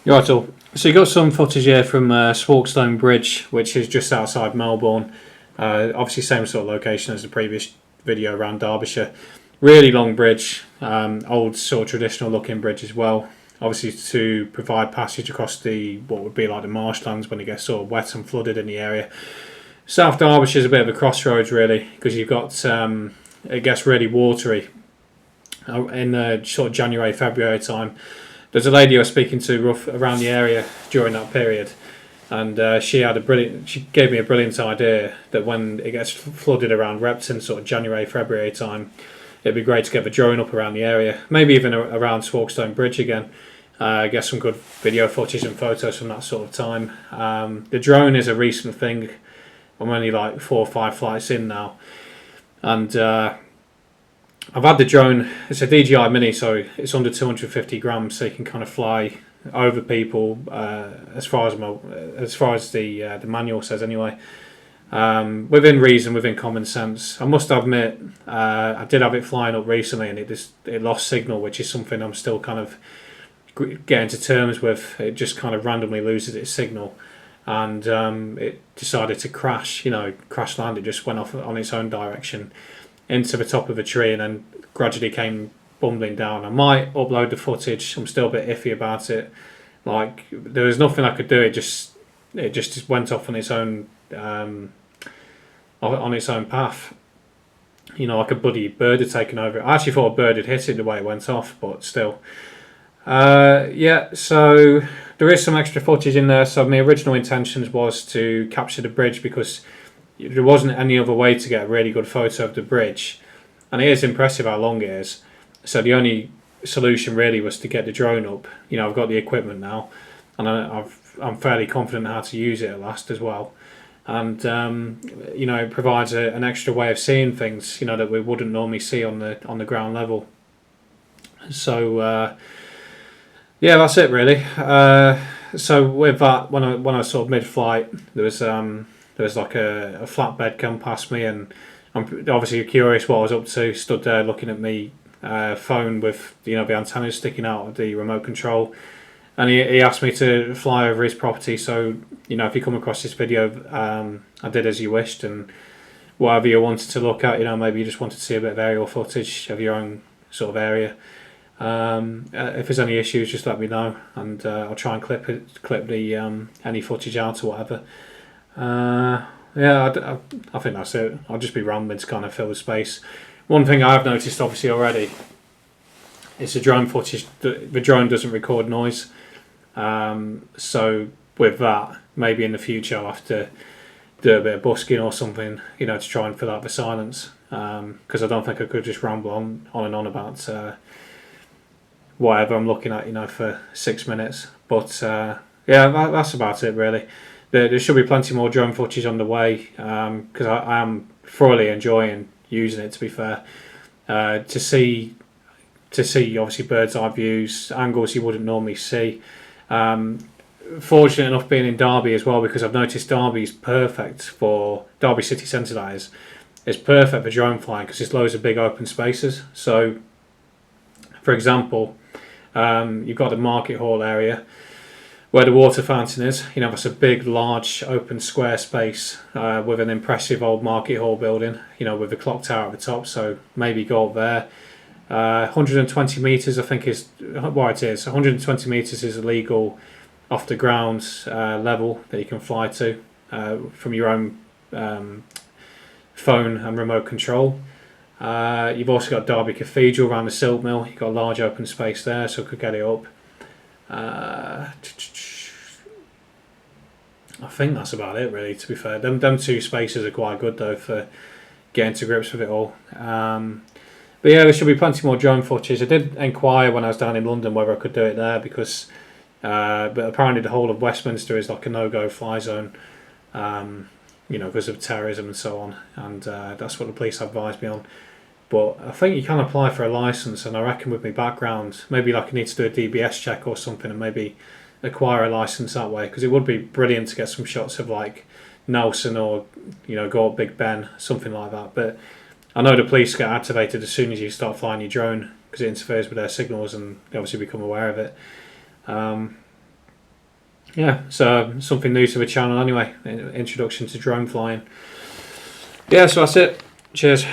Right, so you got some footage here from Swarkestone Bridge, which is just outside Melbourne. Obviously, same sort of location as the previous video around Derbyshire. Really long bridge, old sort of traditional looking bridge as well. Obviously, to provide passage across the what would be like the marshlands when it gets sort of wet and flooded in the area. South Derbyshire is a bit of a crossroads, really, because you've got it gets really watery in sort of January, February time. There's a lady I was speaking to around the area during that period, and she gave me a brilliant idea that when it gets flooded around Repton, sort of January, February time, it'd be great to get the drone up around the area, maybe even around Swarkestone Bridge again. Get some good video footage and photos from that sort of time. The drone is a recent thing. I'm only like 4 or 5 flights in now, and I've had the drone. It's a DJI Mini, so it's under 250 grams, so you can kind of fly over people as far as the manual says anyway. Within reason, within common sense. I must admit, I did have it flying up recently, and it lost signal, which is something I'm still kind of getting to terms with. It just kind of randomly loses its signal, and it decided to crash land. It just went off on its own direction into the top of a tree and then gradually came bumbling down. I might upload the footage. I'm still a bit iffy about it. Like, there was nothing I could do. It just went off on its own path. Like a bloody bird had taken over it. I actually thought a bird had hit it the way it went off, but still. So there is some extra footage in there. So my original intentions was to capture the bridge because there wasn't any other way to get a really good photo of the bridge, and it is impressive how long it is. So the only solution really was to get the drone up. I've got the equipment now, and I'm fairly confident how to use it at last as well. And it provides an extra way of seeing things that we wouldn't normally see on the ground level. So that's it really. So with that, when I was sort of mid-flight, there was like a flatbed come past me, and I'm obviously curious what I was up to. Stood there looking at me phone with the antennas sticking out of the remote control, and he asked me to fly over his property. So if you come across this video, I did as you wished, and whatever you wanted to look at, maybe you just wanted to see a bit of aerial footage of your own sort of area. If there's any issues, just let me know, and I'll try and clip the any footage out or whatever. I think that's it. I'll just be rambling to kind of fill the space. One thing I've noticed obviously already is the drone footage. The drone doesn't record noise, so with that, maybe in the future I'll have to do a bit of busking or something, to try and fill out the silence, because I don't think I could just ramble on and on about whatever I'm looking at, for 6 minutes. But that's about it really. There should be plenty more drone footage on the way, because I am thoroughly enjoying using it, to be fair. To see obviously bird's eye views, angles you wouldn't normally see. Fortunate enough being in Derby as well, because I've noticed Derby's perfect for Derby city centre, that is. It's perfect for drone flying because there's loads of big open spaces. So for example, you've got the market hall area where the water fountain is. That's a big, large, open square space with an impressive old market hall building, with the clock tower at the top, so maybe go up there. 120 metres, I think, is what it is. 120 metres is illegal off the ground level that you can fly to from your own phone and remote control. You've also got Derby Cathedral around the Silk Mill. You've got a large open space there, so I could get it up. I think that's about it really, to be fair. Them two spaces are quite good though for getting to grips with it all. But yeah, there should be plenty more drone footage. I did inquire when I was down in London whether I could do it there, because but apparently the whole of Westminster is like a no-go fly zone, because of terrorism and so on, and that's what the police advised me on. But I think you can apply for a licence, and I reckon with my background, maybe like I need to do a DBS check or something and maybe acquire a licence that way, because it would be brilliant to get some shots of like Nelson or go up Big Ben, something like that. But I know the police get activated as soon as you start flying your drone because it interferes with their signals, and they obviously become aware of it. yeah, so something new to the channel anyway. Introduction to drone flying. Yeah, so that's it. Cheers.